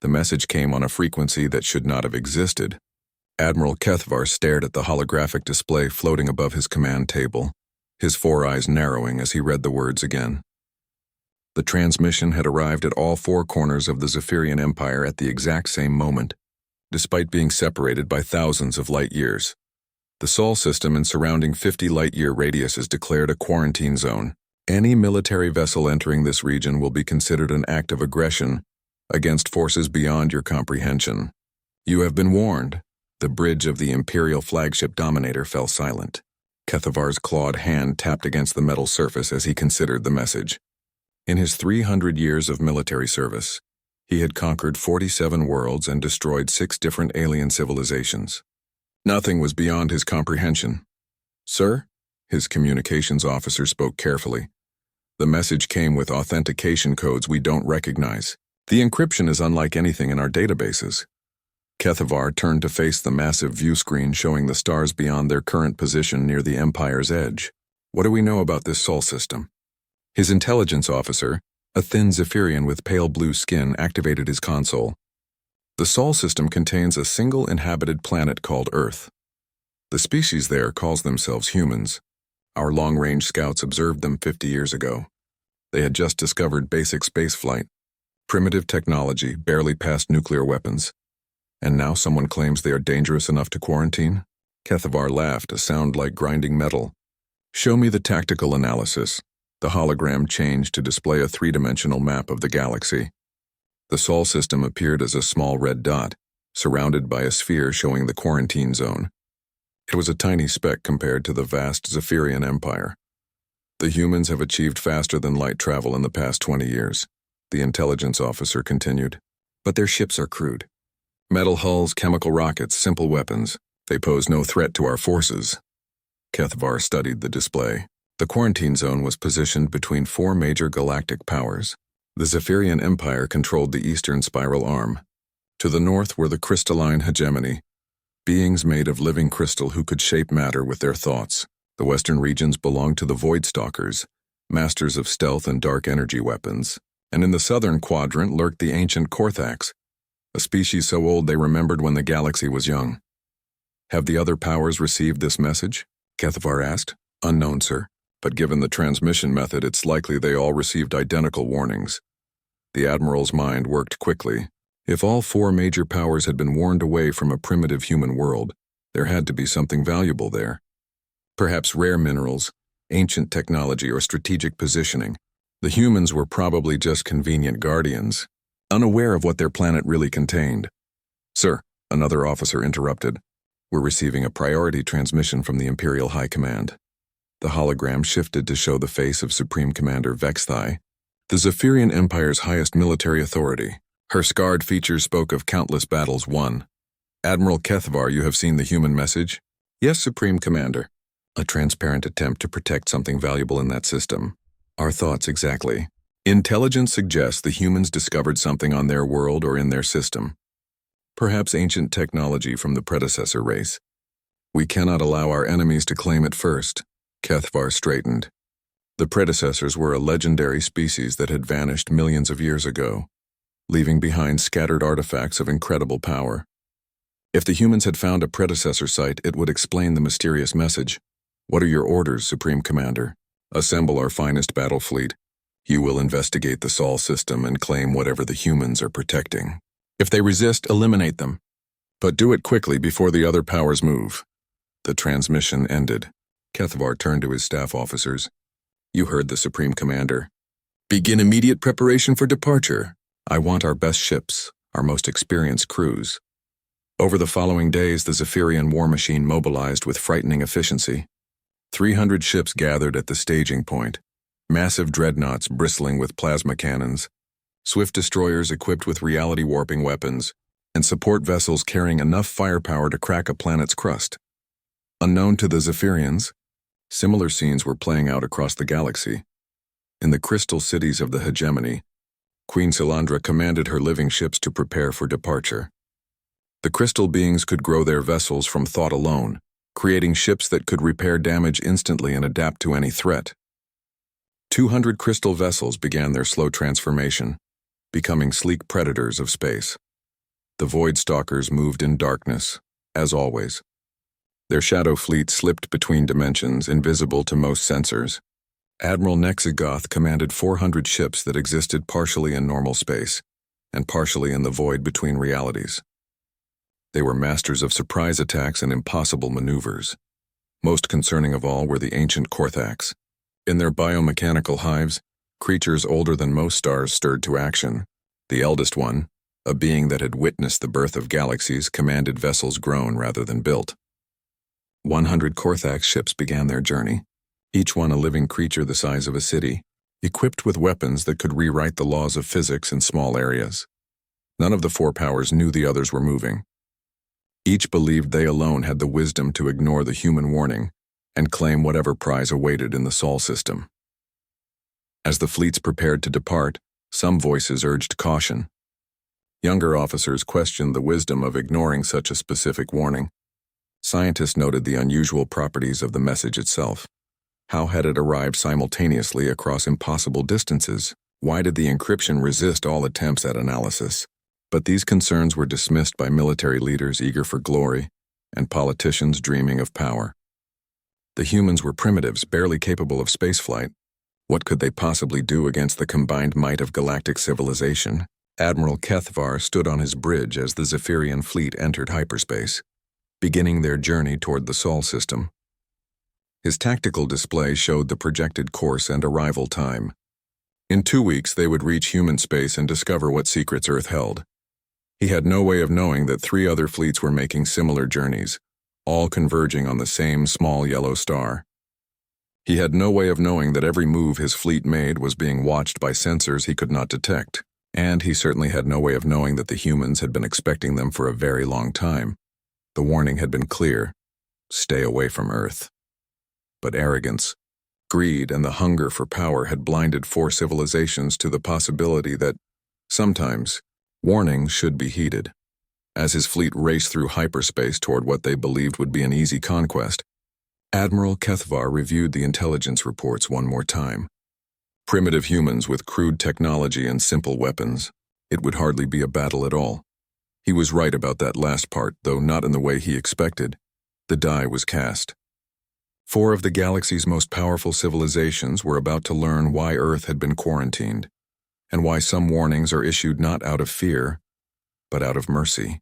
The message came on a frequency that should not have existed. Admiral Kethvar stared at the holographic display floating above his command table, his four eyes narrowing as he read the words again. The transmission had arrived at all four corners of the Zephyrian Empire at the exact same moment, despite being separated by thousands of light years. The Sol system and surrounding 50 light-year radius is declared a quarantine zone. Any military vessel entering this region will be considered an act of aggression against forces beyond your comprehension. You have been warned. The bridge of the Imperial flagship Dominator fell silent. Kethavar's clawed hand tapped against the metal surface as he considered the message. In his 300 years of military service, he had conquered 47 worlds and destroyed 6 different alien civilizations. Nothing was beyond his comprehension. "Sir?" His communications officer spoke carefully. "The message came with authentication codes we don't recognize. The encryption is unlike anything in our databases." Kethavar turned to face the massive view screen showing the stars beyond their current position near the Empire's edge. "What do we know about this Sol system?" His intelligence officer, a thin Zephyrian with pale blue skin, activated his console. The Sol system contains a single inhabited planet called Earth. The species there calls themselves humans. Our long-range scouts observed them 50 years ago. They had just discovered basic spaceflight, primitive technology, barely past nuclear weapons. And now someone claims they are dangerous enough to quarantine? Kethavar laughed, a sound like grinding metal. "Show me the tactical analysis." The hologram changed to display a three-dimensional map of the galaxy. The Sol system appeared as a small red dot, surrounded by a sphere showing the quarantine zone. It was a tiny speck compared to the vast Zephyrian Empire. "The humans have achieved faster-than-light travel in the past 20 years, the intelligence officer continued. "But their ships are crude. Metal hulls, chemical rockets, simple weapons. They pose no threat to our forces." Kethavar studied the display. The quarantine zone was positioned between 4 major galactic powers. The Zephyrian Empire controlled the eastern spiral arm. To the north were the crystalline hegemony, beings made of living crystal who could shape matter with their thoughts. The western regions belonged to the Voidstalkers, masters of stealth and dark energy weapons. And in the southern quadrant lurked the ancient Korthax, a species so old they remembered when the galaxy was young. "Have the other powers received this message?" Kethavar asked. "Unknown, sir. But given the transmission method, it's likely they all received identical warnings." The Admiral's mind worked quickly. If all 4 major powers had been warned away from a primitive human world, there had to be something valuable there. Perhaps rare minerals, ancient technology, or strategic positioning. The humans were probably just convenient guardians, unaware of what their planet really contained. "Sir," another officer interrupted, "we're receiving a priority transmission from the Imperial High Command." The hologram shifted to show the face of Supreme Commander Vexthai, the Zephyrian Empire's highest military authority. Her scarred features spoke of countless battles won. "Admiral Kethavar, you have seen the human message?" "Yes, Supreme Commander." "A transparent attempt to protect something valuable in that system." "Our thoughts exactly." "Intelligence suggests the humans discovered something on their world or in their system. Perhaps ancient technology from the predecessor race. We cannot allow our enemies to claim it first." Kethavar straightened. The predecessors were a legendary species that had vanished millions of years ago, leaving behind scattered artifacts of incredible power. If the humans had found a predecessor site, it would explain the mysterious message. "What are your orders, Supreme Commander?" "Assemble our finest battle fleet. You will investigate the Sol system and claim whatever the humans are protecting. If they resist, eliminate them. But do it quickly before the other powers move." The transmission ended. Kethavar turned to his staff officers. "You heard the Supreme Commander. Begin immediate preparation for departure. I want our best ships, our most experienced crews." Over the following days, the Zephyrian war machine mobilized with frightening efficiency. 300 ships gathered at the staging point, massive dreadnoughts bristling with plasma cannons, swift destroyers equipped with reality-warping weapons, and support vessels carrying enough firepower to crack a planet's crust. Unknown to the Zephyrians, similar scenes were playing out across the galaxy. In the crystal cities of the hegemony, Queen Silandra commanded her living ships to prepare for departure. The crystal beings could grow their vessels from thought alone, creating ships that could repair damage instantly and adapt to any threat. 200 crystal vessels began their slow transformation, becoming sleek predators of space. The Void Stalkers moved in darkness, as always. Their shadow fleet slipped between dimensions, invisible to most sensors. Admiral Nexigoth commanded 400 ships that existed partially in normal space, and partially in the void between realities. They were masters of surprise attacks and impossible maneuvers. Most concerning of all were the ancient Korthax. In their biomechanical hives, creatures older than most stars stirred to action. The eldest one, a being that had witnessed the birth of galaxies, commanded vessels grown rather than built. 100 Korthax ships began their journey, each one a living creature the size of a city, equipped with weapons that could rewrite the laws of physics in small areas. None of the four powers knew the others were moving. Each believed they alone had the wisdom to ignore the human warning and claim whatever prize awaited in the Sol system. As the fleets prepared to depart, some voices urged caution. Younger officers questioned the wisdom of ignoring such a specific warning. Scientists noted the unusual properties of the message itself. How had it arrived simultaneously across impossible distances? Why did the encryption resist all attempts at analysis? But these concerns were dismissed by military leaders eager for glory and politicians dreaming of power. The humans were primitives, barely capable of spaceflight. What could they possibly do against the combined might of galactic civilization? Admiral Kethvar stood on his bridge as the Zephyrian fleet entered hyperspace, beginning their journey toward the Sol system. His tactical display showed the projected course and arrival time. In 2 weeks, they would reach human space and discover what secrets Earth held. He had no way of knowing that 3 other fleets were making similar journeys, all converging on the same small yellow star. He had no way of knowing that every move his fleet made was being watched by sensors he could not detect, and he certainly had no way of knowing that the humans had been expecting them for a very long time. The warning had been clear: stay away from Earth. But arrogance, greed, and the hunger for power had blinded 4 civilizations to the possibility that, sometimes, warnings should be heeded. As his fleet raced through hyperspace toward what they believed would be an easy conquest, Admiral Kethvar reviewed the intelligence reports one more time. Primitive humans with crude technology and simple weapons. It would hardly be a battle at all. He was right about that last part, though not in the way he expected. The die was cast. 4 of the galaxy's most powerful civilizations were about to learn why Earth had been quarantined, and why some warnings are issued not out of fear, but out of mercy.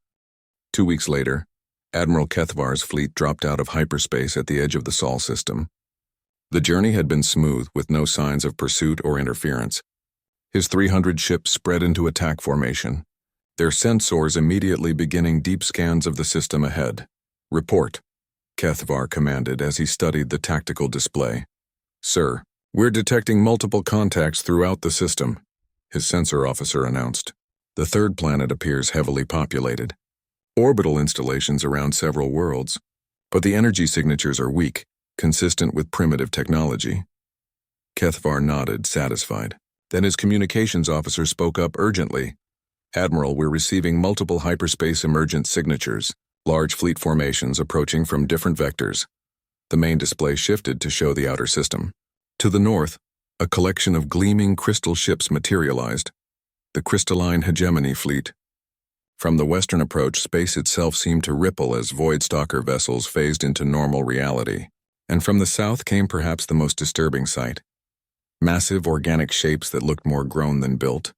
2 weeks later, Admiral Kethvar's fleet dropped out of hyperspace at the edge of the Sol system. The journey had been smooth, with no signs of pursuit or interference. His 300 ships spread into attack formation, their sensors immediately beginning deep scans of the system ahead. "Report," Kethvar commanded as he studied the tactical display. "Sir, we're detecting multiple contacts throughout the system," his sensor officer announced. "The 3rd planet appears heavily populated. Orbital installations around several worlds, but the energy signatures are weak, consistent with primitive technology." Kethvar nodded, satisfied. Then his communications officer spoke up urgently. "Admiral, we're receiving multiple hyperspace emergent signatures, large fleet formations approaching from different vectors." The main display shifted to show the outer system. To the north, a collection of gleaming crystal ships materialized, the crystalline hegemony fleet. From the western approach, space itself seemed to ripple as void stalker vessels phased into normal reality. And from the south came perhaps the most disturbing sight: massive organic shapes that looked more grown than built,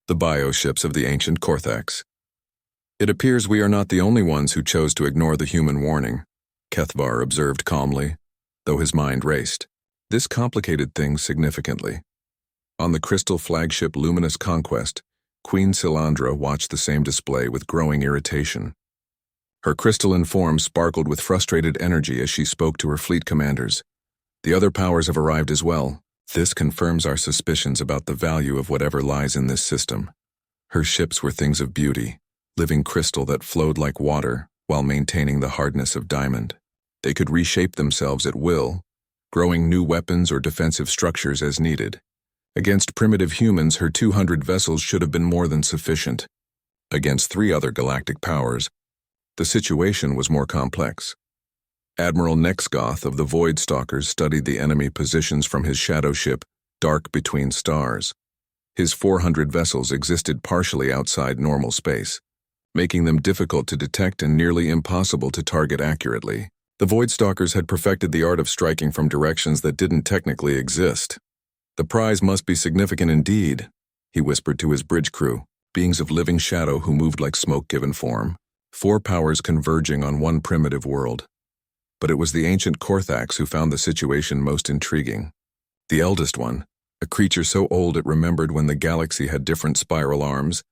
the bioships of the ancient Korthax. "It appears we are not the only ones who chose to ignore the human warning," Kethvar observed calmly, though his mind raced. This complicated things significantly. On the crystal flagship Luminous Conquest, Queen Silandra watched the same display with growing irritation. Her crystalline form sparkled with frustrated energy as she spoke to her fleet commanders. "The other powers have arrived as well. This confirms our suspicions about the value of whatever lies in this system." Her ships were things of beauty, living crystal that flowed like water while maintaining the hardness of diamond. They could reshape themselves at will, growing new weapons or defensive structures as needed. Against primitive humans, her 200 vessels should have been more than sufficient. Against 3 other galactic powers, the situation was more complex. Admiral Nexigoth of the Void Stalkers studied the enemy positions from his shadow ship, Dark Between Stars. His 400 vessels existed partially outside normal space, making them difficult to detect and nearly impossible to target accurately. The Voidstalkers had perfected the art of striking from directions that didn't technically exist. "The prize must be significant indeed," he whispered to his bridge crew, beings of living shadow who moved like smoke given form, 4 powers converging on one primitive world. But it was the ancient Korthax who found the situation most intriguing. The eldest one, a creature so old it remembered when the galaxy had different spiral arms,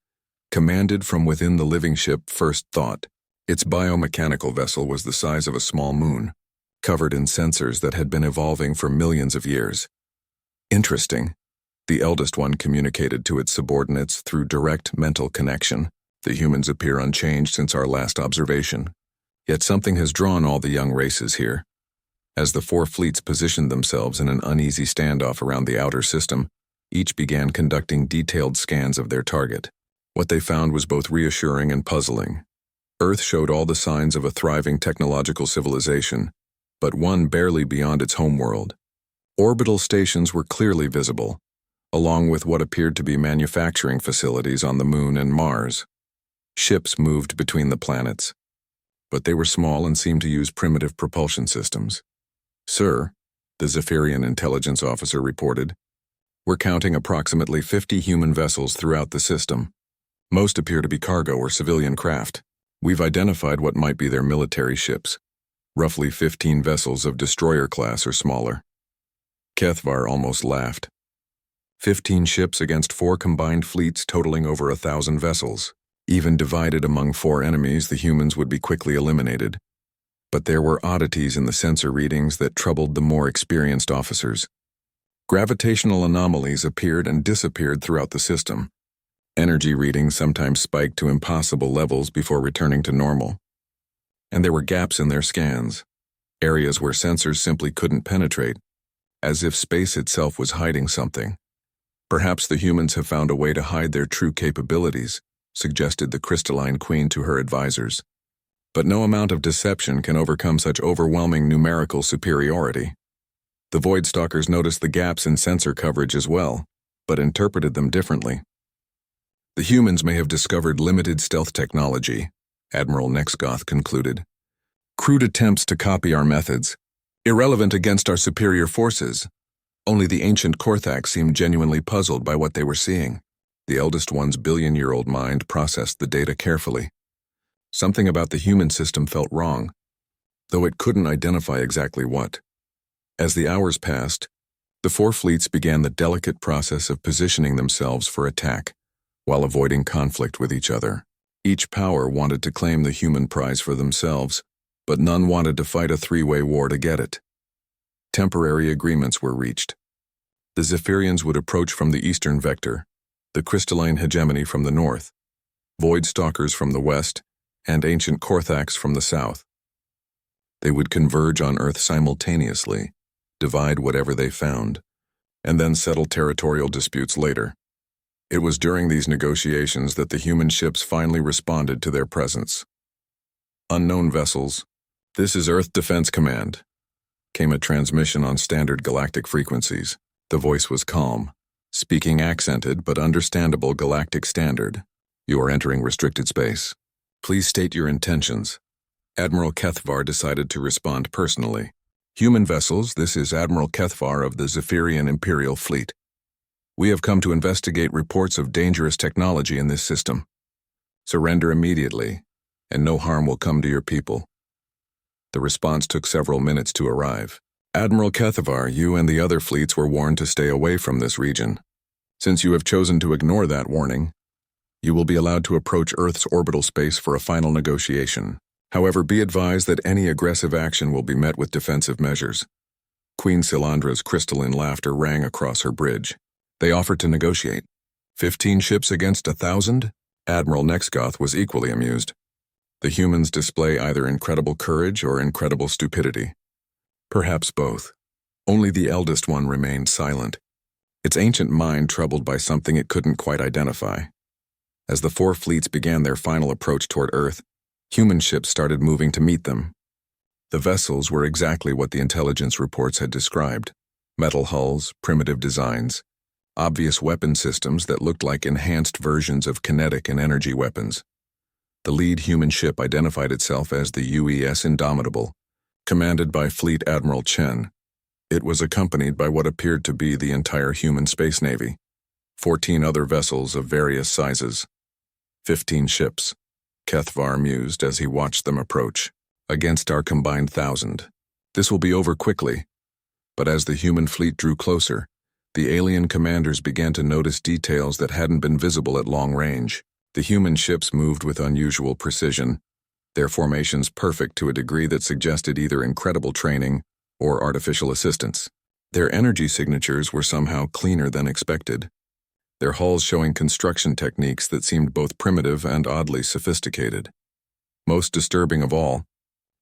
commanded from within the living ship First Thought. Its biomechanical vessel was the size of a small moon, covered in sensors that had been evolving for millions of years. Interesting. The eldest one communicated to its subordinates through direct mental connection. "The humans appear unchanged since our last observation. Yet something has drawn all the young races here." As the 4 fleets positioned themselves in an uneasy standoff around the outer system, each began conducting detailed scans of their target. What they found was both reassuring and puzzling. Earth showed all the signs of a thriving technological civilization, but one barely beyond its homeworld. Orbital stations were clearly visible, along with what appeared to be manufacturing facilities on the Moon and Mars. Ships moved between the planets, but they were small and seemed to use primitive propulsion systems. "Sir," the Zephyrian intelligence officer reported, "we're counting approximately 50 human vessels throughout the system. Most appear to be cargo or civilian craft. We've identified what might be their military ships, roughly 15 vessels of destroyer class or smaller." Kethvar almost laughed. 15 ships against 4 combined fleets totaling over 1,000 vessels. Even divided among 4 enemies, the humans would be quickly eliminated. But there were oddities in the sensor readings that troubled the more experienced officers. Gravitational anomalies appeared and disappeared throughout the system. Energy readings sometimes spiked to impossible levels before returning to normal. And there were gaps in their scans, areas where sensors simply couldn't penetrate, as if space itself was hiding something. "Perhaps the humans have found a way to hide their true capabilities," suggested the Crystalline Queen to her advisors. "But no amount of deception can overcome such overwhelming numerical superiority." The Voidstalkers noticed the gaps in sensor coverage as well, but interpreted them differently. "The humans may have discovered limited stealth technology," Admiral Nexgoth concluded. "Crude attempts to copy our methods, irrelevant against our superior forces." Only the ancient Korthax seemed genuinely puzzled by what they were seeing. The eldest one's billion-year-old mind processed the data carefully. Something about the human system felt wrong, though it couldn't identify exactly what. As the hours passed, the 4 fleets began the delicate process of positioning themselves for attack, while avoiding conflict with each other. Each power wanted to claim the human prize for themselves, but none wanted to fight a 3-way war to get it. Temporary agreements were reached. The Zephyrians would approach from the eastern vector, the crystalline hegemony from the north, Voidstalkers from the west, and ancient Korthax from the south. They would converge on Earth simultaneously, divide whatever they found, and then settle territorial disputes later. It was during these negotiations that the human ships finally responded to their presence. "Unknown vessels, this is Earth Defense Command," came a transmission on standard galactic frequencies. The voice was calm, speaking accented but understandable galactic standard. "You are entering restricted space. Please state your intentions." Admiral Kethvar decided to respond personally. "Human vessels, this is Admiral Kethvar of the Zephyrian Imperial Fleet. We have come to investigate reports of dangerous technology in this system. Surrender immediately, and no harm will come to your people." The response took several minutes to arrive. "Admiral Kethvar, you and the other fleets were warned to stay away from this region. Since you have chosen to ignore that warning, you will be allowed to approach Earth's orbital space for a final negotiation. However, be advised that any aggressive action will be met with defensive measures." Queen Silandra's crystalline laughter rang across her bridge. "They offered to negotiate. 15 ships against 1,000? Admiral Nexgoth was equally amused. The humans display either incredible courage or incredible stupidity. Perhaps both. Only the eldest one remained silent, its ancient mind troubled by something it couldn't quite identify. As the 4 fleets began their final approach toward Earth, human ships started moving to meet them. The vessels were exactly what the intelligence reports had described: metal hulls, primitive designs, obvious weapon systems that looked like enhanced versions of kinetic and energy weapons. The lead human ship identified itself as the UES Indomitable, commanded by Fleet Admiral Chen. It was accompanied by what appeared to be the entire human space navy, 14 other vessels of various sizes, 15 ships, Kethvar mused as he watched them approach, against our combined 1,000. This will be over quickly. But as the human fleet drew closer, the alien commanders began to notice details that hadn't been visible at long range. The human ships moved with unusual precision, their formations perfect to a degree that suggested either incredible training or artificial assistance. Their energy signatures were somehow cleaner than expected, their hulls showing construction techniques that seemed both primitive and oddly sophisticated. Most disturbing of all,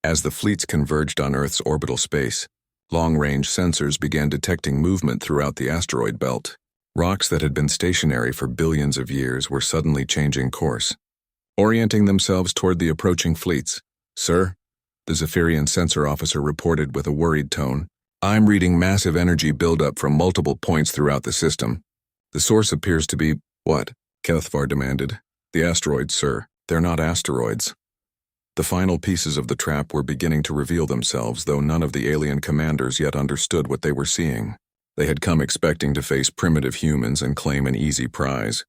as the fleets converged on Earth's orbital space, long-range sensors began detecting movement throughout the asteroid belt. Rocks that had been stationary for billions of years were suddenly changing course, orienting themselves toward the approaching fleets. "Sir," the Zephyrian sensor officer reported with a worried tone, "I'm reading massive energy buildup from multiple points throughout the system. The source appears to be—" "What?" Kethvar demanded. "The asteroids, sir. They're not asteroids." The final pieces of the trap were beginning to reveal themselves, though none of the alien commanders yet understood what they were seeing. They had come expecting to face primitive humans and claim an easy prize.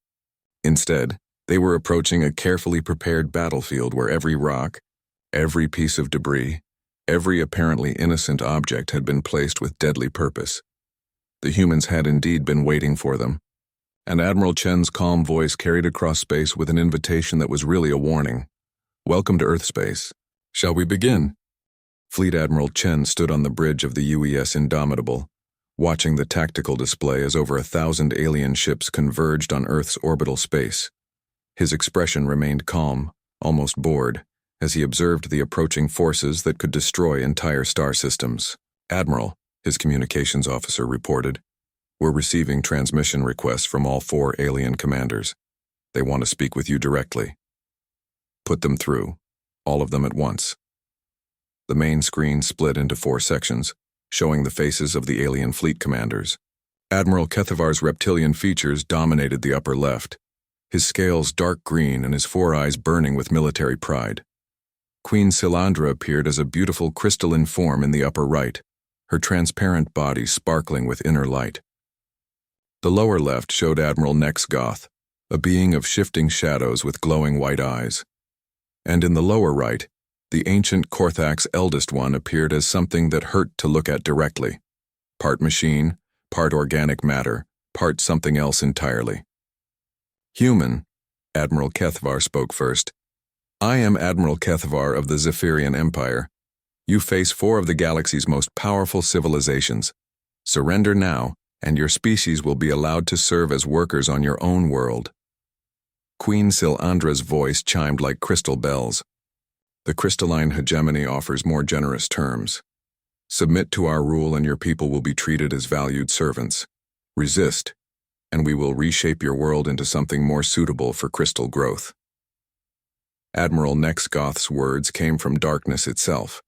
Instead, they were approaching a carefully prepared battlefield where every rock, every piece of debris, every apparently innocent object had been placed with deadly purpose. The humans had indeed been waiting for them, and Admiral Chen's calm voice carried across space with an invitation that was really a warning. "Welcome to Earth space. Shall we begin?" Fleet Admiral Chen stood on the bridge of the UES Indomitable, watching the tactical display as over 1,000 alien ships converged on Earth's orbital space. His expression remained calm, almost bored, as he observed the approaching forces that could destroy entire star systems. "Admiral," his communications officer reported, "we're receiving transmission requests from all 4 alien commanders. They want to speak with you directly." "Put them through, all of them at once." The main screen split into 4 sections, showing the faces of the alien fleet commanders. Admiral Kethavar's reptilian features dominated the upper left, his scales dark green and his 4 eyes burning with military pride. Queen Silandra appeared as a beautiful crystalline form in the upper right, her transparent body sparkling with inner light. The lower left showed Admiral Nexgoth, a being of shifting shadows with glowing white eyes. And in the lower right, the ancient Korthak's eldest one appeared as something that hurt to look at directly. Part machine, part organic matter, part something else entirely. "Human," Admiral Kethvar spoke first. "I am Admiral Kethvar of the Zephyrian Empire. You face 4 of the galaxy's most powerful civilizations. Surrender now, and your species will be allowed to serve as workers on your own world." Queen Silandra's voice chimed like crystal bells. "The crystalline hegemony offers more generous terms. Submit to our rule and your people will be treated as valued servants. Resist, and we will reshape your world into something more suitable for crystal growth." Admiral Nexgoth's words came from darkness itself.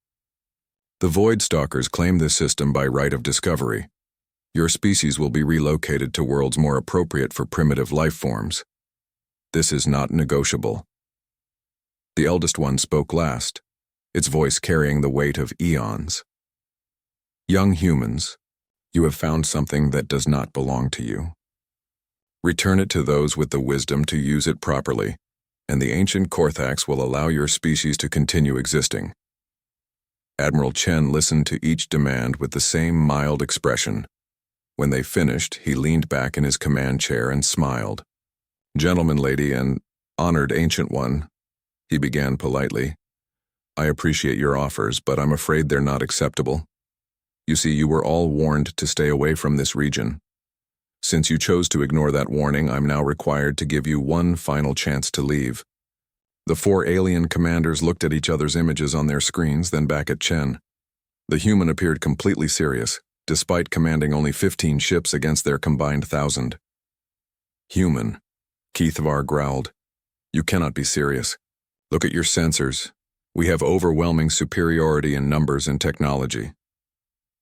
"The Void Stalkers claim this system by right of discovery. Your species will be relocated to worlds more appropriate for primitive life forms. This is not negotiable." The eldest one spoke last, its voice carrying the weight of eons. "Young humans, you have found something that does not belong to you. Return it to those with the wisdom to use it properly, and the ancient Korthaks will allow your species to continue existing." Admiral Chen listened to each demand with the same mild expression. When they finished, he leaned back in his command chair and smiled. "Gentlemen, lady, and honored ancient one," he began politely, "I appreciate your offers, but I'm afraid they're not acceptable. You see, you were all warned to stay away from this region. Since you chose to ignore that warning, I'm now required to give you one final chance to leave." The 4 alien commanders looked at each other's images on their screens, then back at Chen. The human appeared completely serious, despite commanding only 15 ships against their combined 1,000. "Human," Kethvar growled, "you cannot be serious. Look at your sensors. We have overwhelming superiority in numbers and technology."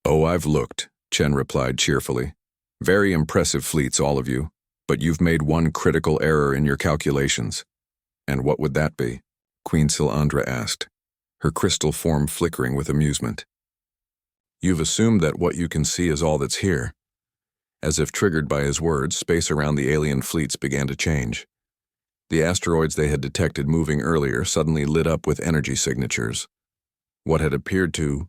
"Oh, I've looked," Chen replied cheerfully. "Very impressive fleets, all of you, but you've made one critical error in your calculations." "And what would that be?" Queen Silandra asked, her crystal form flickering with amusement. You've assumed that what you can see is all that's here. As if triggered by his words, space around the alien fleets began to change. The asteroids they had detected moving earlier suddenly lit up with energy signatures. What had appeared to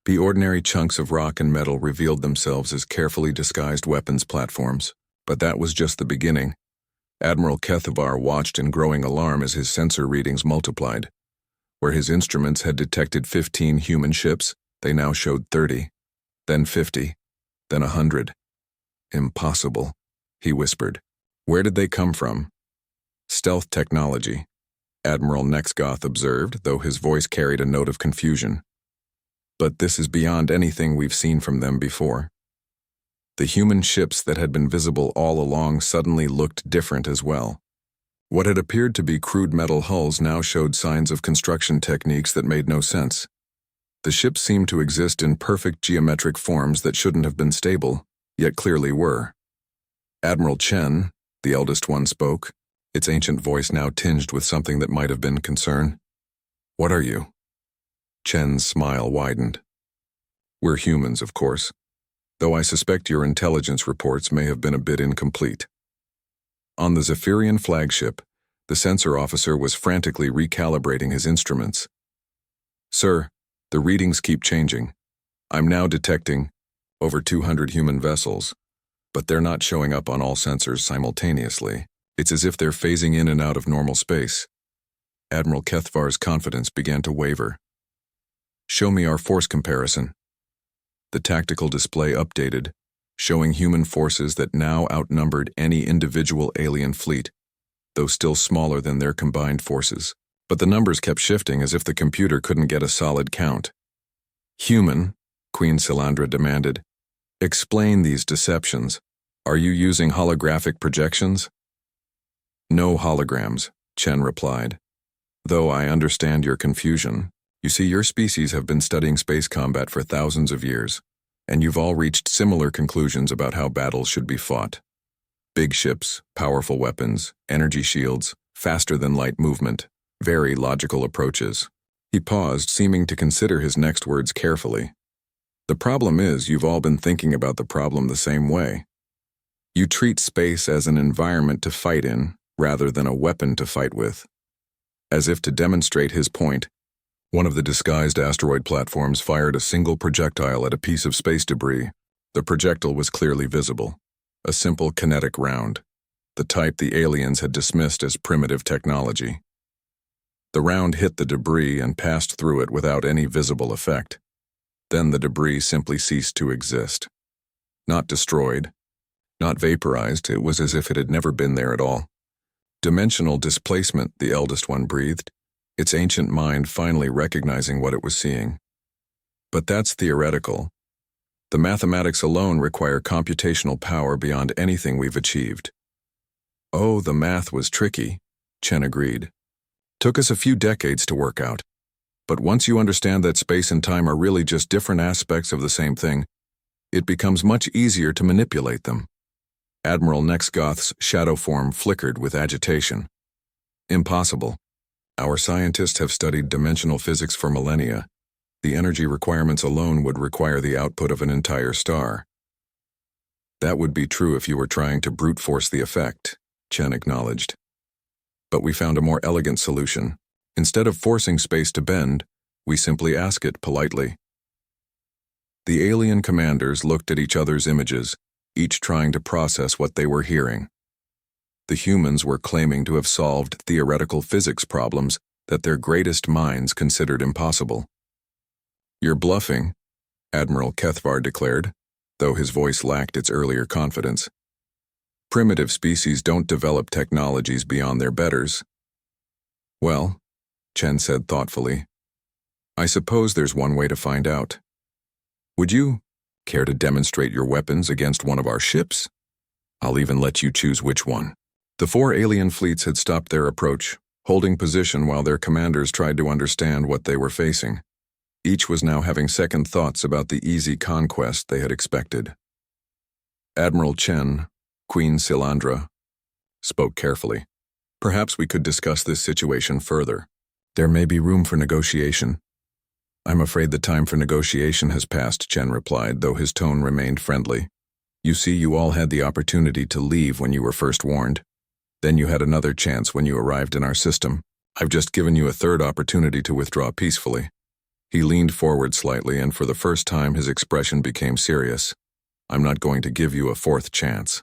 be ordinary chunks of rock and metal revealed themselves as carefully disguised weapons platforms. But that was just the beginning. Admiral Kethavar watched in growing alarm as his sensor readings multiplied. Where his instruments had detected 15 human ships, they now showed 30, then 50, then 100. Impossible, he whispered. Where did they come from? Stealth technology, Admiral Nexgoth observed, though his voice carried a note of confusion. But this is beyond anything we've seen from them before. The human ships that had been visible all along suddenly looked different as well. What had appeared to be crude metal hulls now showed signs of construction techniques that made no sense. The ships seemed to exist in perfect geometric forms that shouldn't have been stable, yet clearly were. Admiral Chen, the eldest one, spoke, its ancient voice now tinged with something that might have been concern. What are you? Chen's smile widened. We're humans, of course, though I suspect your intelligence reports may have been a bit incomplete. On the Zephyrian flagship, the sensor officer was frantically recalibrating his instruments. Sir, the readings keep changing. I'm now detecting over 200 human vessels, but they're not showing up on all sensors simultaneously. It's as if they're phasing in and out of normal space. Admiral Kethavar's confidence began to waver. Show me our force comparison. The tactical display updated, showing human forces that now outnumbered any individual alien fleet, though still smaller than their combined forces. But the numbers kept shifting as if the computer couldn't get a solid count. Human, Queen Silandra demanded, explain these deceptions. Are you using holographic projections? No holograms, Chen replied. Though I understand your confusion. You see, your species have been studying space combat for thousands of years, and you've all reached similar conclusions about how battles should be fought. Big ships, powerful weapons, energy shields, faster-than-light movement, very logical approaches. He paused, seeming to consider his next words carefully. The problem is, you've all been thinking about the problem the same way. You treat space as an environment to fight in, rather than a weapon to fight with. As if to demonstrate his point, one of the disguised asteroid platforms fired a single projectile at a piece of space debris. The projectile was clearly visible, a simple kinetic round, the type the aliens had dismissed as primitive technology. The round hit the debris and passed through it without any visible effect. Then the debris simply ceased to exist. Not destroyed, not vaporized, it was as if it had never been there at all. Dimensional displacement, the eldest one breathed, its ancient mind finally recognizing what it was seeing. But that's theoretical. The mathematics alone require computational power beyond anything we've achieved. Oh, the math was tricky, Chen agreed. Took us a few decades to work out. But once you understand that space and time are really just different aspects of the same thing, it becomes much easier to manipulate them. Admiral Nexgoth's shadow form flickered with agitation. Impossible. Our scientists have studied dimensional physics for millennia. The energy requirements alone would require the output of an entire star. That would be true if you were trying to brute force the effect, Chen acknowledged. But we found a more elegant solution. Instead of forcing space to bend, we simply ask it politely. The alien commanders looked at each other's images, each trying to process what they were hearing. The humans were claiming to have solved theoretical physics problems that their greatest minds considered impossible. You're bluffing, Admiral Kethavar declared, though his voice lacked its earlier confidence. Primitive species don't develop technologies beyond their betters. Well, Chen said thoughtfully, I suppose there's one way to find out. Would you care to demonstrate your weapons against one of our ships? I'll even let you choose which one. The 4 alien fleets had stopped their approach, holding position while their commanders tried to understand what they were facing. Each was now having second thoughts about the easy conquest they had expected. Admiral Chen, Queen Silandra, spoke carefully. Perhaps we could discuss this situation further. There may be room for negotiation. I'm afraid the time for negotiation has passed, Chen replied, though his tone remained friendly. You see, you all had the opportunity to leave when you were first warned. Then you had another chance when you arrived in our system. I've just given you a third opportunity to withdraw peacefully. He leaned forward slightly, and for the first time his expression became serious. I'm not going to give you a fourth chance.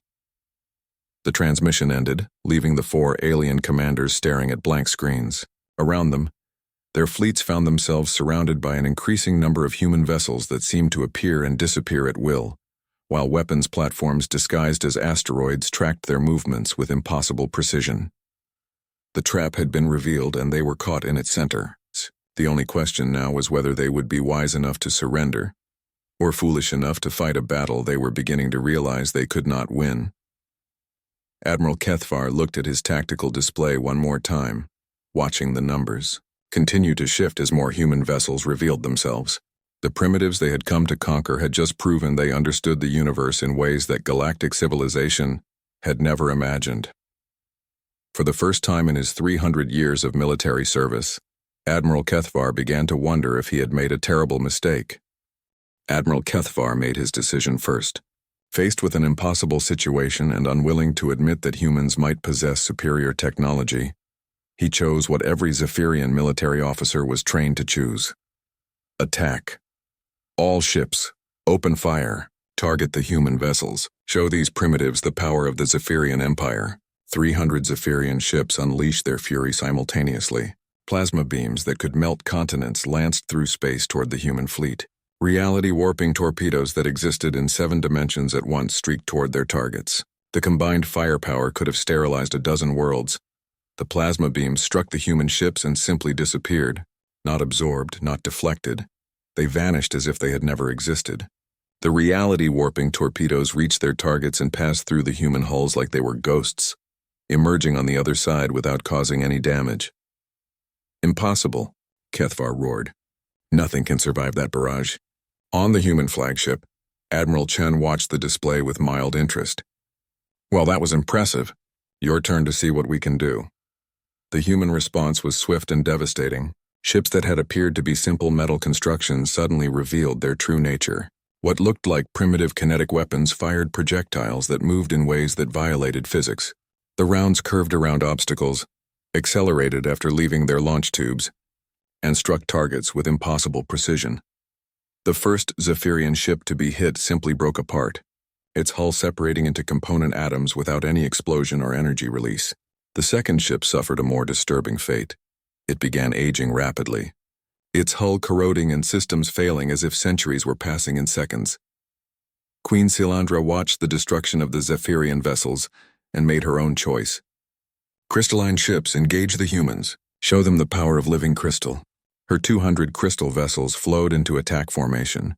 The transmission ended, leaving the 4 alien commanders staring at blank screens. Around them, their fleets found themselves surrounded by an increasing number of human vessels that seemed to appear and disappear at will, while weapons platforms disguised as asteroids tracked their movements with impossible precision. The trap had been revealed, and they were caught in its center. The only question now was whether they would be wise enough to surrender, or foolish enough to fight a battle they were beginning to realize they could not win. Admiral Kethvar looked at his tactical display one more time, watching the numbers continue to shift as more human vessels revealed themselves. The primitives they had come to conquer had just proven they understood the universe in ways that galactic civilization had never imagined. For the first time in his 300 years of military service, Admiral Kethvar began to wonder if he had made a terrible mistake. Admiral Kethvar made his decision first. Faced with an impossible situation and unwilling to admit that humans might possess superior technology, he chose what every Zephyrian military officer was trained to choose. Attack. All ships, open fire, target the human vessels. Show these primitives the power of the Zephyrian Empire. 300 Zephyrian ships unleashed their fury simultaneously. Plasma beams that could melt continents lanced through space toward the human fleet. Reality-warping torpedoes that existed in 7 dimensions at once streaked toward their targets. The combined firepower could have sterilized a dozen worlds. The plasma beams struck the human ships and simply disappeared. Not absorbed, not deflected. They vanished as if they had never existed. The reality-warping torpedoes reached their targets and passed through the human hulls like they were ghosts, emerging on the other side without causing any damage. Impossible, Kethvar roared. Nothing can survive that barrage. On the human flagship, Admiral Chen watched the display with mild interest. Well, that was impressive. Your turn to see what we can do. The human response was swift and devastating. Ships that had appeared to be simple metal constructions suddenly revealed their true nature. What looked like primitive kinetic weapons fired projectiles that moved in ways that violated physics. The rounds curved around obstacles, accelerated after leaving their launch tubes, and struck targets with impossible precision. The first Zephyrian ship to be hit simply broke apart, its hull separating into component atoms without any explosion or energy release. The second ship suffered a more disturbing fate. It began aging rapidly, its hull corroding and systems failing as if centuries were passing in seconds. Queen Silandra watched the destruction of the Zephyrian vessels and made her own choice. Crystalline ships, engage the humans. Show them the power of living crystal. Her 200 crystal vessels flowed into attack formation,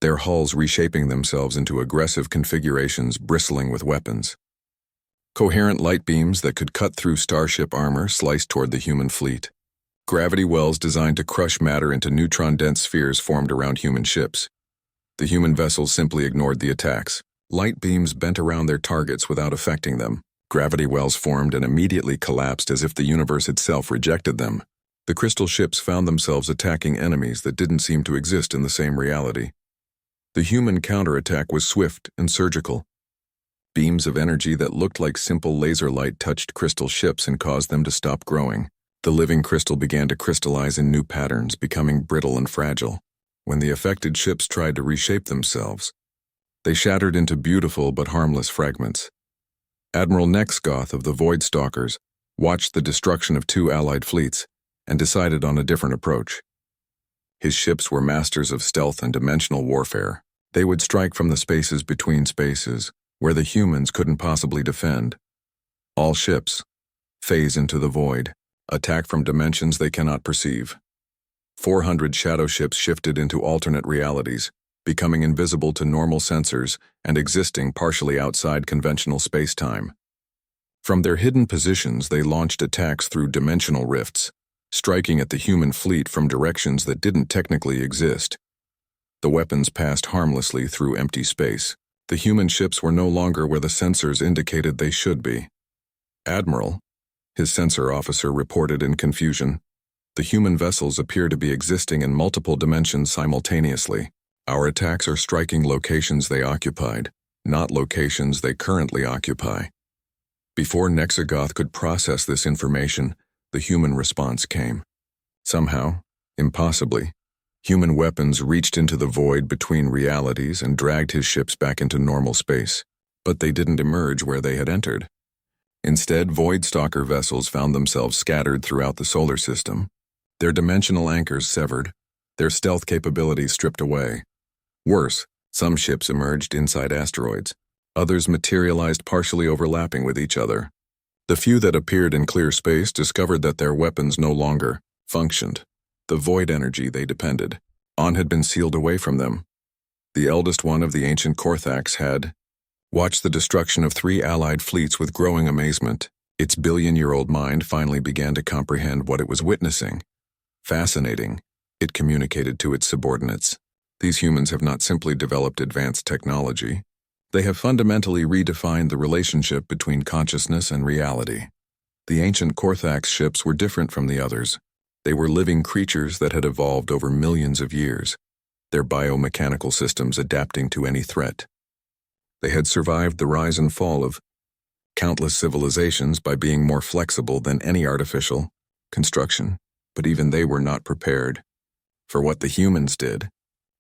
their hulls reshaping themselves into aggressive configurations bristling with weapons. Coherent light beams that could cut through starship armor sliced toward the human fleet. Gravity wells designed to crush matter into neutron-dense spheres formed around human ships. The human vessels simply ignored the attacks. Light beams bent around their targets without affecting them. Gravity wells formed and immediately collapsed as if the universe itself rejected them. The crystal ships found themselves attacking enemies that didn't seem to exist in the same reality. The human counterattack was swift and surgical. Beams of energy that looked like simple laser light touched crystal ships and caused them to stop growing. The living crystal began to crystallize in new patterns, becoming brittle and fragile. When the affected ships tried to reshape themselves, they shattered into beautiful but harmless fragments. Admiral Nexgoth of the Void Stalkers watched the destruction of 2 allied fleets and decided on a different approach. His ships were masters of stealth and dimensional warfare. They would strike from the spaces between spaces, where the humans couldn't possibly defend. All ships phase into the void, attack from dimensions they cannot perceive. 400 shadow ships shifted into alternate realities, becoming invisible to normal sensors and existing partially outside conventional space-time. From their hidden positions, they launched attacks through dimensional rifts, striking at the human fleet from directions that didn't technically exist. The weapons passed harmlessly through empty space. The human ships were no longer where the sensors indicated they should be. Admiral, his sensor officer reported in confusion. The human vessels appear to be existing in multiple dimensions simultaneously. Our attacks are striking locations they occupied, not locations they currently occupy. Before Nexagoth could process this information, the human response came. Somehow, impossibly, human weapons reached into the void between realities and dragged his ships back into normal space, but they didn't emerge where they had entered. Instead, Voidstalker vessels found themselves scattered throughout the solar system, their dimensional anchors severed, their stealth capabilities stripped away. Worse, some ships emerged inside asteroids, others materialized partially overlapping with each other. The few that appeared in clear space discovered that their weapons no longer functioned. The void energy they depended on had been sealed away from them. The eldest one of the ancient Korthax had watched the destruction of 3 allied fleets with growing amazement. Its billion-year-old mind finally began to comprehend what it was witnessing. Fascinating, it communicated to its subordinates. These humans have not simply developed advanced technology. They have fundamentally redefined the relationship between consciousness and reality. The ancient Korthax ships were different from the others. They were living creatures that had evolved over millions of years, their biomechanical systems adapting to any threat. They had survived the rise and fall of countless civilizations by being more flexible than any artificial construction, but even they were not prepared for what the humans did.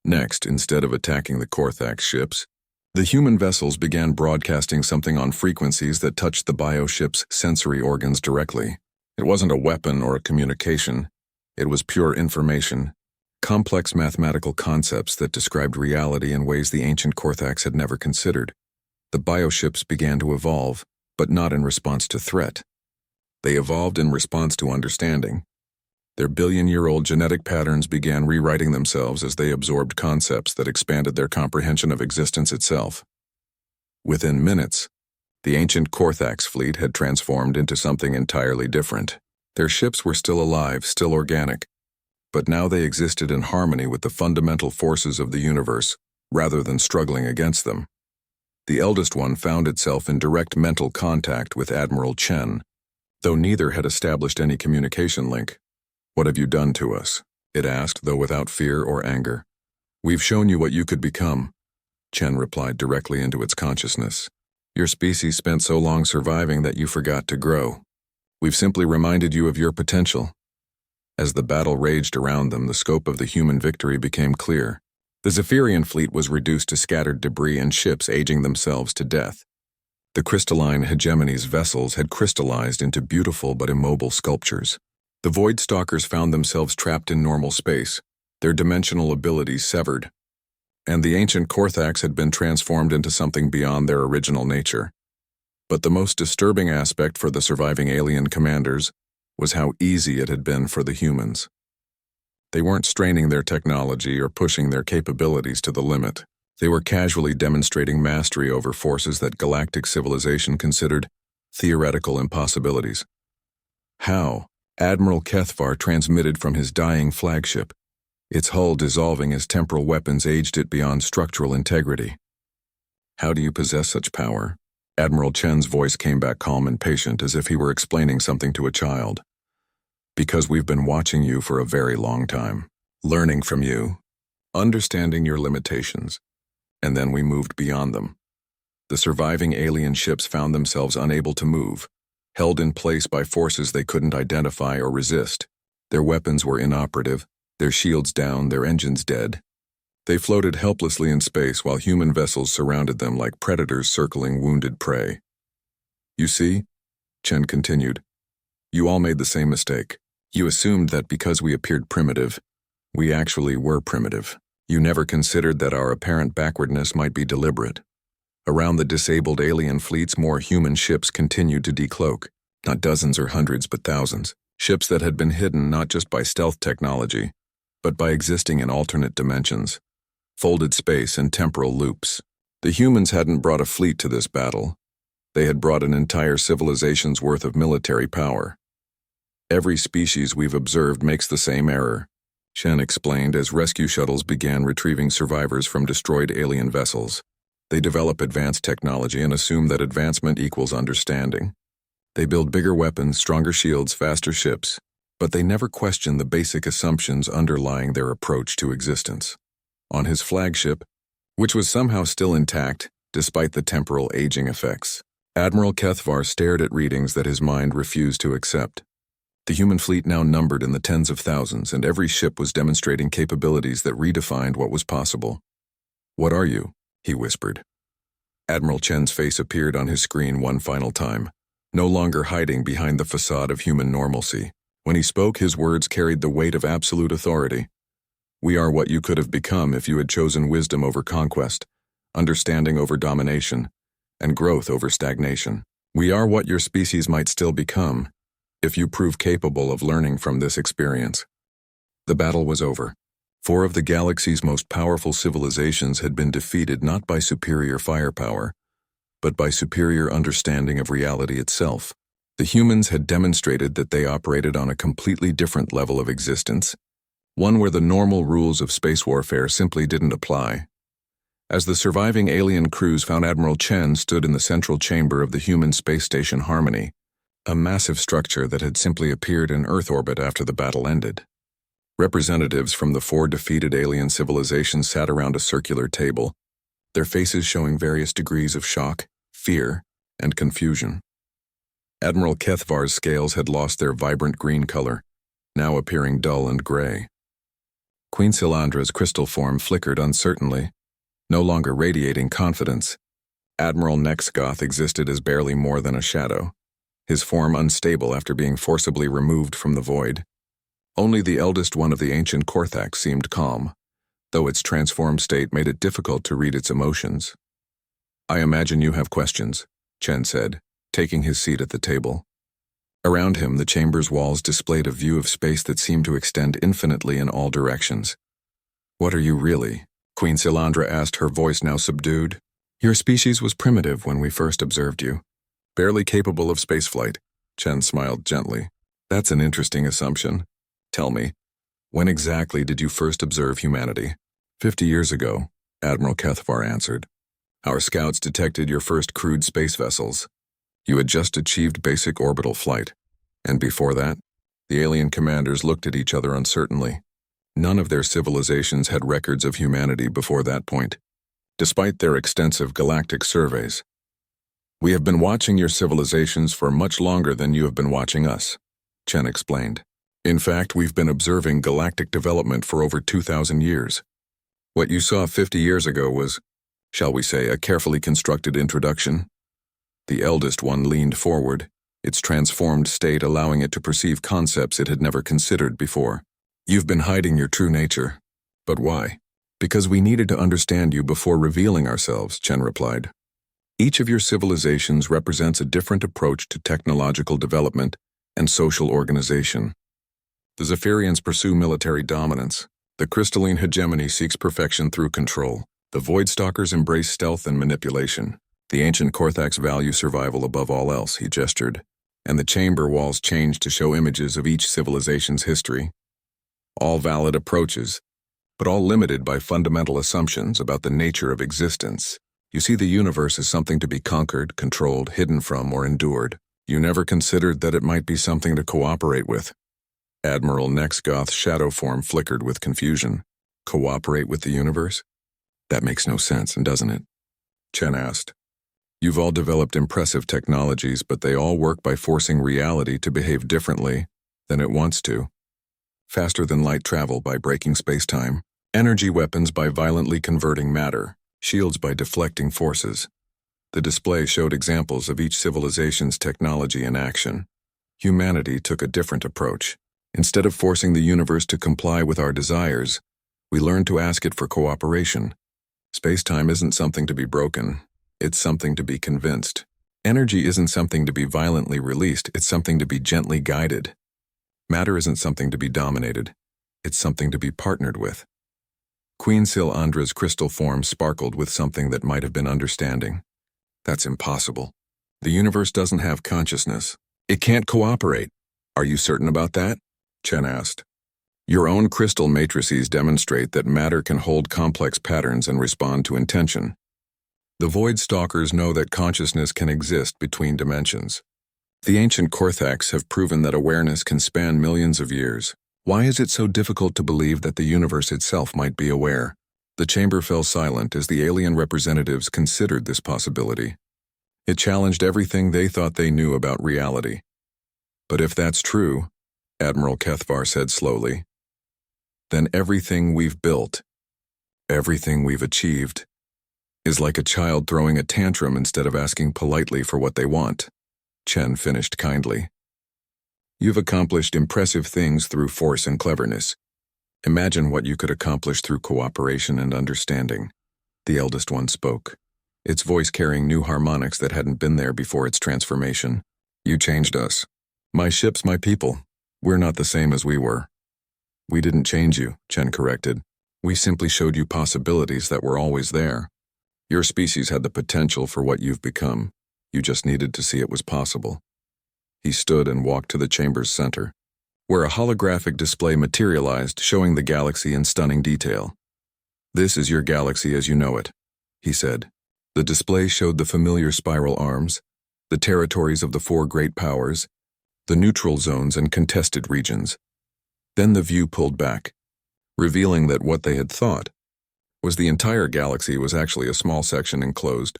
Next, instead of attacking the Korthax ships, the human vessels began broadcasting something on frequencies that touched the bioship's sensory organs directly. It wasn't a weapon or a communication. It was pure information, complex mathematical concepts that described reality in ways the ancient Korthax had never considered. The bioships began to evolve, but not in response to threat. They evolved in response to understanding. Their billion-year-old genetic patterns began rewriting themselves as they absorbed concepts that expanded their comprehension of existence itself. Within minutes, the ancient Korthax fleet had transformed into something entirely different. Their ships were still alive, still organic, but now they existed in harmony with the fundamental forces of the universe, rather than struggling against them. The eldest one found itself in direct mental contact with Admiral Chen, though neither had established any communication link. "What have you done to us?" it asked, though without fear or anger. "We've shown you what you could become," Chen replied directly into its consciousness. "Your species spent so long surviving that you forgot to grow. We've simply reminded you of your potential." As the battle raged around them, the scope of the human victory became clear. The Zephyrian fleet was reduced to scattered debris and ships aging themselves to death. The crystalline hegemony's vessels had crystallized into beautiful but immobile sculptures. The Voidstalkers found themselves trapped in normal space, their dimensional abilities severed. And the ancient Korthax had been transformed into something beyond their original nature. But the most disturbing aspect for the surviving alien commanders was how easy it had been for the humans. They weren't straining their technology or pushing their capabilities to the limit. They were casually demonstrating mastery over forces that galactic civilization considered theoretical impossibilities. How? Admiral Kethvar transmitted from his dying flagship, its hull dissolving as temporal weapons aged it beyond structural integrity. "How do you possess such power?" Admiral Chen's voice came back calm and patient, as if he were explaining something to a child. "Because we've been watching you for a very long time, learning from you, understanding your limitations, and then we moved beyond them. The surviving alien ships found themselves unable to move, held in place by forces they couldn't identify or resist. Their weapons were inoperative, their shields down, their engines dead. They floated helplessly in space while human vessels surrounded them like predators circling wounded prey. You see, Chen continued, you all made the same mistake. You assumed that because we appeared primitive, we actually were primitive. You never considered that our apparent backwardness might be deliberate. Around the disabled alien fleets, more human ships continued to decloak, not dozens or hundreds but thousands. Ships that had been hidden not just by stealth technology, but by existing in alternate dimensions, folded space and temporal loops. The humans hadn't brought a fleet to this battle. They had brought an entire civilization's worth of military power. Every species we've observed makes the same error, Shen explained as rescue shuttles began retrieving survivors from destroyed alien vessels. They develop advanced technology and assume that advancement equals understanding. They build bigger weapons, stronger shields, faster ships, but they never questioned the basic assumptions underlying their approach to existence. On his flagship, which was somehow still intact despite the temporal aging effects, Admiral Kethvar stared at readings that his mind refused to accept. The human fleet now numbered in the tens of thousands, and every ship was demonstrating capabilities that redefined what was possible. "What are you?" he whispered. Admiral Chen's face appeared on his screen one final time, no longer hiding behind the facade of human normalcy. When he spoke, his words carried the weight of absolute authority. "We are what you could have become if you had chosen wisdom over conquest, understanding over domination, and growth over stagnation. We are what your species might still become if you prove capable of learning from this experience." The battle was over. 4 of the galaxy's most powerful civilizations had been defeated not by superior firepower, but by superior understanding of reality itself. The humans had demonstrated that they operated on a completely different level of existence, one where the normal rules of space warfare simply didn't apply. As the surviving alien crews found, Admiral Chen stood in the central chamber of the human space station Harmony, a massive structure that had simply appeared in Earth orbit after the battle ended. Representatives from the 4 defeated alien civilizations sat around a circular table, their faces showing various degrees of shock, fear, and confusion. Admiral Kethvar's scales had lost their vibrant green color, now appearing dull and gray. Queen Silandra's crystal form flickered uncertainly, no longer radiating confidence. Admiral Nexgoth existed as barely more than a shadow, his form unstable after being forcibly removed from the void. Only the eldest one of the ancient Korthax seemed calm, though its transformed state made it difficult to read its emotions. "I imagine you have questions," Chen said, taking his seat at the table. Around him, the chamber's walls displayed a view of space that seemed to extend infinitely in all directions. "What are you really?" Queen Silandra asked, her voice now subdued. "Your species was primitive when we first observed you, barely capable of spaceflight." Chen smiled gently. "That's an interesting assumption. Tell me, when exactly did you first observe humanity?" 50 years ago, Admiral Kethvar answered. "Our scouts detected your first crewed space vessels. You had just achieved basic orbital flight. And before that?" The alien commanders looked at each other uncertainly. None of their civilizations had records of humanity before that point, despite their extensive galactic surveys. "We have been watching your civilizations for much longer than you have been watching us," Chen explained. "In fact, we've been observing galactic development for over 2,000 years. What you saw 50 years ago was, shall we say, a carefully constructed introduction." The eldest one leaned forward, its transformed state allowing it to perceive concepts it had never considered before. "You've been hiding your true nature. But why?" "Because we needed to understand you before revealing ourselves," Chen replied. "Each of your civilizations represents a different approach to technological development and social organization. The Zephyrians pursue military dominance. The crystalline hegemony seeks perfection through control. The Voidstalkers embrace stealth and manipulation. The ancient Korthax value survival above all else," he gestured, and the chamber walls changed to show images of each civilization's history. All valid approaches, but all limited by fundamental assumptions about the nature of existence. You see the universe as something to be conquered, controlled, hidden from, or endured. You never considered that it might be something to cooperate with. Admiral Nexgoth's shadow form flickered with confusion. "Cooperate with the universe? That makes no sense, doesn't it?" Chen asked. "You've all developed impressive technologies, but they all work by forcing reality to behave differently than it wants to. Faster than light travel by breaking space-time, energy weapons by violently converting matter, shields by deflecting forces." The display showed examples of each civilization's technology in action. Humanity took a different approach. Instead of forcing the universe to comply with our desires, we learned to ask it for cooperation. Space-time isn't something to be broken. It's something to be convinced. Energy isn't something to be violently released. It's something to be gently guided. Matter isn't something to be dominated. It's something to be partnered with. Queen Silandra's crystal form sparkled with something that might have been understanding. "That's impossible. The universe doesn't have consciousness. It can't cooperate." "Are you certain about that?" Chen asked. "Your own crystal matrices demonstrate that matter can hold complex patterns and respond to intention. The Voidstalkers know that consciousness can exist between dimensions. The ancient Korthax have proven that awareness can span millions of years. Why is it so difficult to believe that the universe itself might be aware? The chamber fell silent as the alien representatives considered this possibility. It challenged everything they thought they knew about reality. But if that's true, Admiral Kethvar said slowly, then everything we've built, everything we've achieved, is like a child throwing a tantrum instead of asking politely for what they want. Chen finished kindly. You've accomplished impressive things through force and cleverness. Imagine what you could accomplish through cooperation and understanding. The eldest one spoke, its voice carrying new harmonics that hadn't been there before its transformation. You changed us. My ships, my people. We're not the same as we were. We didn't change you, Chen corrected. We simply showed you possibilities that were always there. Your species had the potential for what you've become. You just needed to see it was possible. He stood and walked to the chamber's center, where a holographic display materialized, showing the galaxy in stunning detail. This is your galaxy as you know it, he said. The display showed the familiar spiral arms, the territories of the four great powers, the neutral zones and contested regions. Then the view pulled back, revealing that what they had thought was the entire galaxy was actually a small section enclosed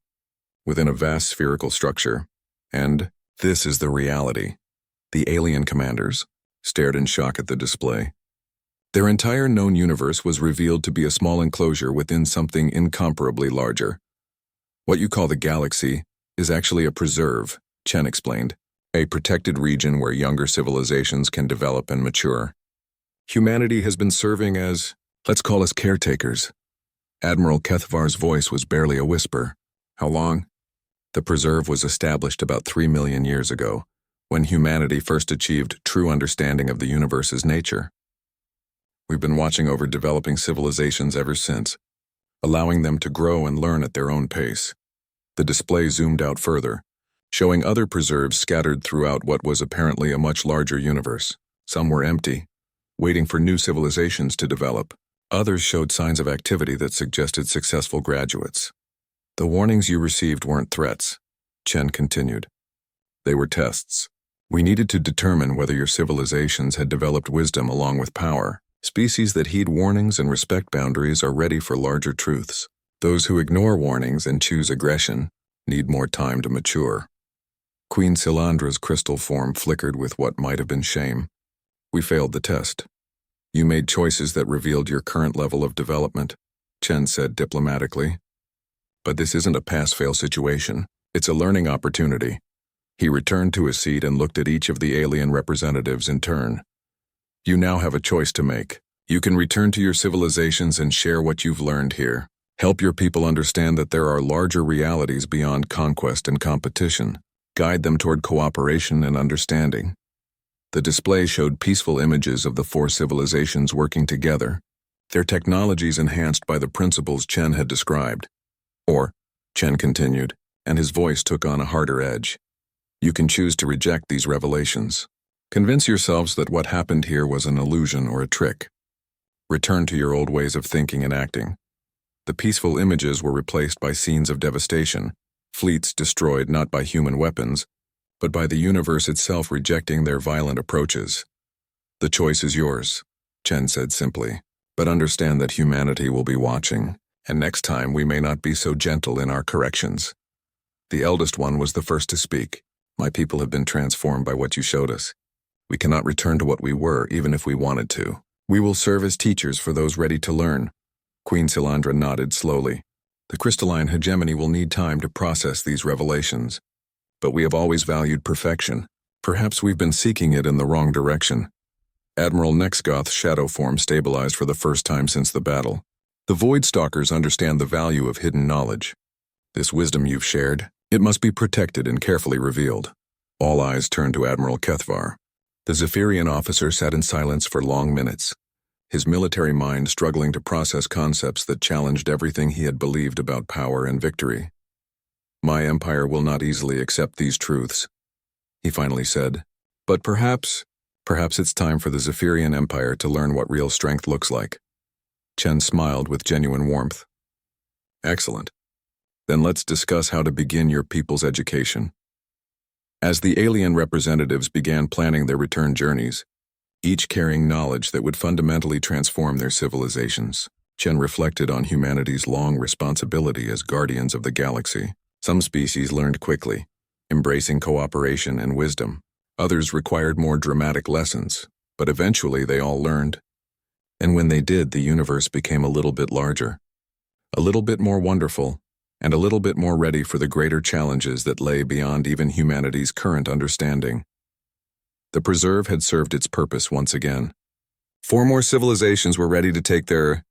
within a vast spherical structure. And this is the reality. The alien commanders stared in shock at the display. Their entire known universe was revealed to be a small enclosure within something incomparably larger. What you call the galaxy is actually a preserve, Chen explained, a protected region where younger civilizations can develop and mature. Humanity has been serving as, let's call us caretakers. Admiral Kethvar's voice was barely a whisper. How long? The preserve was established about 3 million years ago, when humanity first achieved true understanding of the universe's nature. We've been watching over developing civilizations ever since, allowing them to grow and learn at their own pace. The display zoomed out further, showing other preserves scattered throughout what was apparently a much larger universe. Some were empty, waiting for new civilizations to develop. Others showed signs of activity that suggested successful graduates. The warnings you received weren't threats, Chen continued. They were tests. We needed to determine whether your civilizations had developed wisdom along with power. Species that heed warnings and respect boundaries are ready for larger truths. Those who ignore warnings and choose aggression need more time to mature. Queen Silandra's crystal form flickered with what might have been shame. We failed the test. You made choices that revealed your current level of development, Chen said diplomatically. But this isn't a pass-fail situation. It's a learning opportunity. He returned to his seat and looked at each of the alien representatives in turn. You now have a choice to make. You can return to your civilizations and share what you've learned here. Help your people understand that there are larger realities beyond conquest and competition. Guide them toward cooperation and understanding. The display showed peaceful images of the four civilizations working together, their technologies enhanced by the principles Chen had described. Or, Chen continued, and his voice took on a harder edge. You can choose to reject these revelations. Convince yourselves that what happened here was an illusion or a trick. Return to your old ways of thinking and acting. The peaceful images were replaced by scenes of devastation, fleets destroyed not by human weapons, but by the universe itself rejecting their violent approaches. The choice is yours, Chen said simply, but understand that humanity will be watching, and next time we may not be so gentle in our corrections. The eldest one was the first to speak. My people have been transformed by what you showed us. We cannot return to what we were, even if we wanted to. We will serve as teachers for those ready to learn. Queen Silandra nodded slowly. The crystalline hegemony will need time to process these revelations. But we have always valued perfection. Perhaps we've been seeking it in the wrong direction. Admiral Nexgoth's shadow form stabilized for the first time since the battle. The Void Stalkers understand the value of hidden knowledge. This wisdom you've shared, it must be protected and carefully revealed. All eyes turned to Admiral Kethvar. The Zephyrian officer sat in silence for long minutes, his military mind struggling to process concepts that challenged everything he had believed about power and victory. My empire will not easily accept these truths, he finally said. But perhaps it's time for the Zephyrian Empire to learn what real strength looks like. Chen smiled with genuine warmth. Excellent. Then let's discuss how to begin your people's education. As the alien representatives began planning their return journeys, each carrying knowledge that would fundamentally transform their civilizations, Chen reflected on humanity's long responsibility as guardians of the galaxy. Some species learned quickly, embracing cooperation and wisdom. Others required more dramatic lessons, but eventually they all learned. And when they did, the universe became a little bit larger, a little bit more wonderful, and a little bit more ready for the greater challenges that lay beyond even humanity's current understanding. The preserve had served its purpose once again. 4 more civilizations were ready to take their